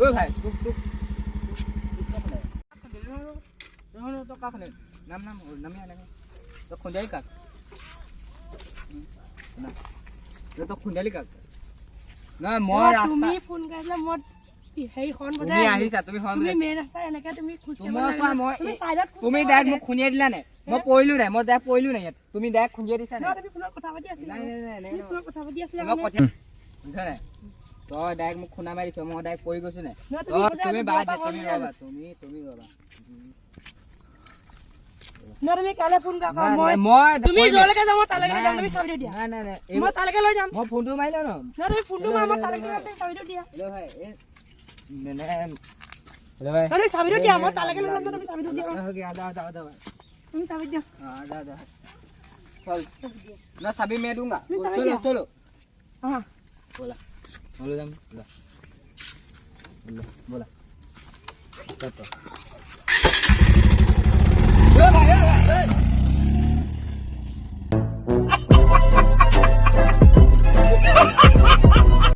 ओए भाई टुक तो का खने नाम या तो खुंजाली का ना तो खुंजाली का ना মই ৰাস্তা তুমি ফোন কৰিলা মই হেই খন বজাই তুমি আহিছা তুমি মেন ৰাস্তা এনেকা তুমি খুচকে তুমি সাইডত তুমি ডাইৰেক্ট মোক খুনিয়াই দিলা নে মই পইলো নাই মই ডাইৰেক্ট পইলো নাই তুমি ডাইৰেক্ট খুনিয়াই দিছা নে তুমি ফোনত কথা পাতি আছিলা নাই ফোনত কথা পাতি আছিলা মই কথা বুঝা নাই তই ডাইৰেক্ট মোক খুনা মাৰিছ মই ডাইৰেক্ট পৰি গৈছো নে তুমি বাদ দে তুমি ৰবা তুমি ৰবা না তুমি কালে ফোন কা মই তুমি জলৈকে যাম তালৈকে যাম তুমি চাবি দিয়া নাই মই তালৈকে লৈ যাম মই ফোনটো মাৰিলো ন না তুমি ফোনটো মাৰ মই তালৈকে চাবি দিয়া হেল্ল ভাই নে हेलो भाई अरे साबिर दिया मैं ताला के लगा तो साबिर दिया हो गया दादा तुम साबिर दिया हां दादा चल ना साबिर मैं दूंगा चलो हां बोला बोलो बोला